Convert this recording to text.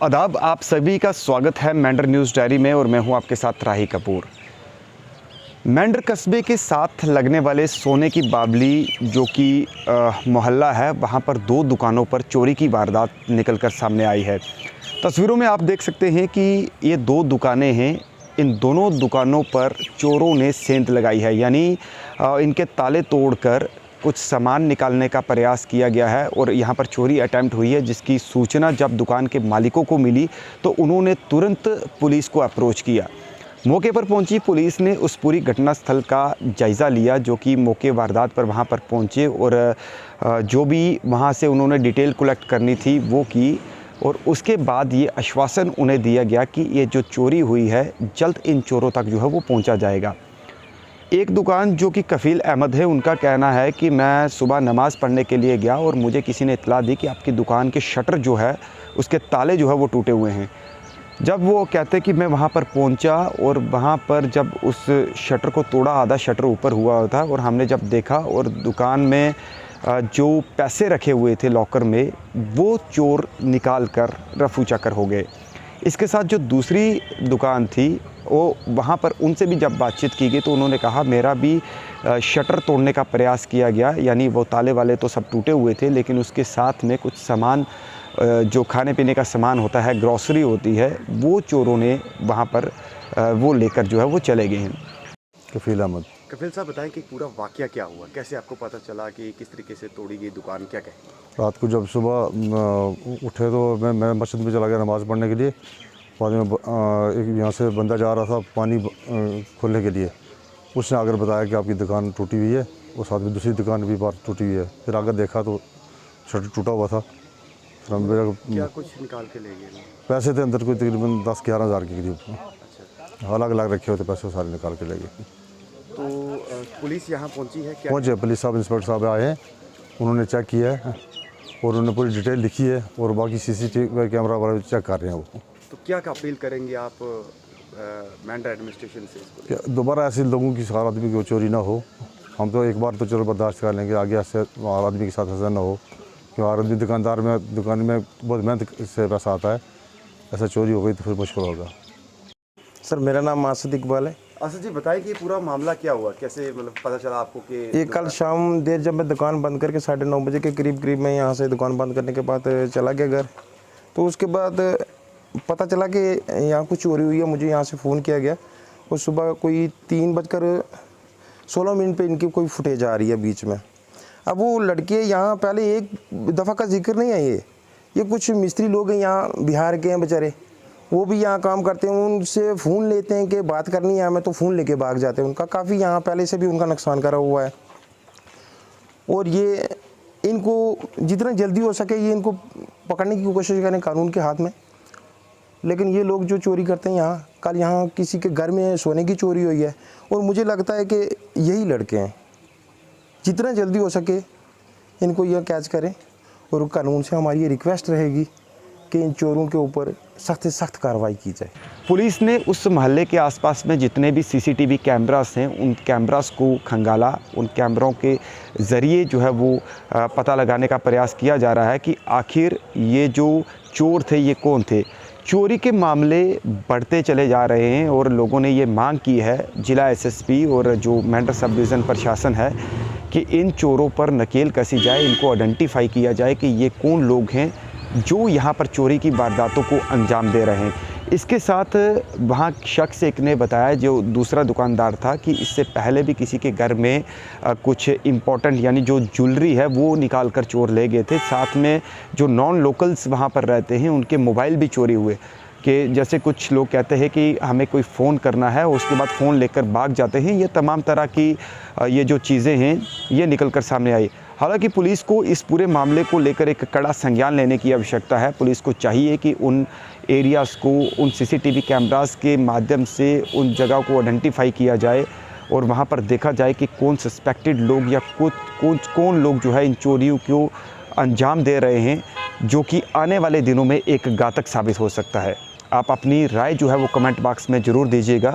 आदाब, आप सभी का स्वागत है मेंढर न्यूज़ डायरी में और मैं हूं आपके साथ राही कपूर। मेंढर कस्बे के साथ लगने वाले सोने की बावली जो कि मोहल्ला है, वहां पर दो दुकानों पर चोरी की वारदात निकलकर सामने आई है। तस्वीरों में आप देख सकते हैं कि ये दो दुकानें हैं। इन दोनों दुकानों पर चोरों ने सेंध लगाई है, यानी इनके ताले तोड़कर कुछ सामान निकालने का प्रयास किया गया है और यहाँ पर चोरी अटैम्प्ट हुई है, जिसकी सूचना जब दुकान के मालिकों को मिली तो उन्होंने तुरंत पुलिस को अप्रोच किया। मौके पर पहुंची पुलिस ने उस पूरी घटनास्थल का जायज़ा लिया, जो कि मौके वारदात पर वहां पर पहुंचे और जो भी वहां से उन्होंने डिटेल कलेक्ट करनी थी वो की और उसके बाद ये आश्वासन उन्हें दिया गया कि ये जो चोरी हुई है जल्द इन चोरों तक जो है वो पहुँचा जाएगा। एक दुकान जो कि कफ़ील अहमद है, उनका कहना है कि मैं सुबह नमाज़ पढ़ने के लिए गया और मुझे किसी ने इत्तला दी कि आपकी दुकान के शटर जो है उसके ताले जो है वो टूटे हुए हैं। जब वो कहते कि मैं वहाँ पर पहुँचा और वहाँ पर जब उस शटर को तोड़ा, आधा शटर ऊपर हुआ था और हमने जब देखा और दुकान में जो पैसे रखे हुए थे लॉकर में वो चोर निकाल कर रफू चक्कर हो गए। इसके साथ जो दूसरी दुकान थी वो वहाँ पर उनसे भी जब बातचीत की गई तो उन्होंने कहा मेरा भी शटर तोड़ने का प्रयास किया गया, यानी वो ताले वाले तो सब टूटे हुए थे लेकिन उसके साथ में कुछ सामान जो खाने पीने का सामान होता है, ग्रॉसरी होती है, वो चोरों ने वहाँ पर वो लेकर जो है वो चले गए हैं। कफील अहमद। कफील साहब बताएं कि पूरा वाकया क्या हुआ, कैसे आपको पता चला कि किस तरीके से तोड़ी गई दुकान, क्या कहें? रात को जब सुबह उठे तो मैं मस्जिद में चला गया नमाज़ पढ़ने के लिए। बाद में एक यहाँ से बंदा जा रहा था पानी खोलने के लिए, उसने आकर बताया कि आपकी दुकान टूटी हुई है और साथ में दूसरी दुकान भी बाहर टूटी हुई है। फिर आकर देखा तो शटर टूटा हुआ था। फिर हम क्या कुछ निकाल के ले गए? पैसे थे अंदर कोई तकरीबन 10-11 हज़ार के करीब। अच्छा। अलग अलग रखे होते पैसे सारे निकाल के ले गए। तो पुलिस यहाँ पहुँची है क्या? पहुँचे, पुलिस साहब इंस्पेक्टर साहब आए हैं, उन्होंने चेक किया है और उन्होंने पूरी डिटेल लिखी है और बाकी CCTV कैमरा वाला चेक कर रहे हैं वो। तो क्या अपील करेंगे आप मेंढर एडमिनिस्ट्रेशन से? दोबारा ऐसे लोगों की हर आदमी की चोरी ना हो। हम तो एक बार तो चलो बर्दाश्त कर लेंगे, आगे ऐसे हर आदमी के साथ ऐसा ना हो कि हर आदमी दुकान में बहुत मेहनत से पैसा आता है, ऐसा चोरी हो गई तो फिर मुश्किल होगा। सर मेरा नाम आसिद इकबाल है। आसिद जी बताइए कि पूरा मामला क्या हुआ, कैसे मतलब पता चला आपको कि ये कल शाम देर जब मैं दुकान बंद करके 9:30 बजे के करीब मैं यहाँ से दुकान बंद करने के बाद चला गया घर, तो उसके बाद पता चला कि यहाँ कुछ चोरी हुई है। मुझे यहाँ से फ़ोन किया गया और सुबह कोई 3:16 पे इनकी कोई फुटेज आ रही है बीच में। अब वो लड़के यहाँ पहले एक दफ़ा का जिक्र नहीं है, ये कुछ मिस्त्री लोग हैं यहाँ बिहार के हैं बेचारे, वो भी यहाँ काम करते हैं। उनसे फ़ोन लेते हैं कि बात करनी है हमें, तो फ़ोन लेके भाग जाते हैं। उनका काफ़ी यहाँ पहले से भी उनका नुकसान करा हुआ है और ये इनको जितना जल्दी हो सके ये इनको पकड़ने की कोशिश करें कानून के हाथ में। लेकिन ये लोग जो चोरी करते हैं यहाँ, कल यहाँ किसी के घर में सोने की चोरी हुई है और मुझे लगता है कि यही लड़के हैं। जितना जल्दी हो सके इनको यह कैच करें और कानून से हमारी ये रिक्वेस्ट रहेगी कि इन चोरों के ऊपर सख्त से सख्त कार्रवाई की जाए। पुलिस ने उस मोहल्ले के आसपास में जितने भी CCTV कैमरास हैं उन कैमरास को खंगाला, उन कैमरों के ज़रिए जो है वो पता लगाने का प्रयास किया जा रहा है कि आखिर ये जो चोर थे ये कौन थे। चोरी के मामले बढ़ते चले जा रहे हैं और लोगों ने ये मांग की है जिला SSP और जो मेंढर सब डिवीज़न प्रशासन है कि इन चोरों पर नकेल कसी जाए, इनको आइडेंटिफाई किया जाए कि ये कौन लोग हैं जो यहाँ पर चोरी की वारदातों को अंजाम दे रहे हैं। इसके साथ वहाँ शख्स एक ने बताया, जो दूसरा दुकानदार था, कि इससे पहले भी किसी के घर में कुछ इम्पोर्टेंट यानी जो ज्वेलरी है वो निकाल कर चोर ले गए थे। साथ में जो नॉन लोकल्स वहाँ पर रहते हैं उनके मोबाइल भी चोरी हुए, कि जैसे कुछ लोग कहते हैं कि हमें कोई फ़ोन करना है उसके बाद फ़ोन लेकर भाग जाते हैं। ये तमाम तरह की ये जो चीज़ें हैं ये निकल कर सामने आई। हालांकि पुलिस को इस पूरे मामले को लेकर एक कड़ा संज्ञान लेने की आवश्यकता है। पुलिस को चाहिए कि उन एरियाज़ को, उन CCTV कैमरास के माध्यम से उन जगह को आइडेंटिफाई किया जाए और वहाँ पर देखा जाए कि कौन सस्पेक्टेड लोग या कौन लोग जो है इन चोरियों को अंजाम दे रहे हैं, जो कि आने वाले दिनों में एक घातक साबित हो सकता है। आप अपनी राय जो है वो कमेंट बॉक्स में ज़रूर दीजिएगा।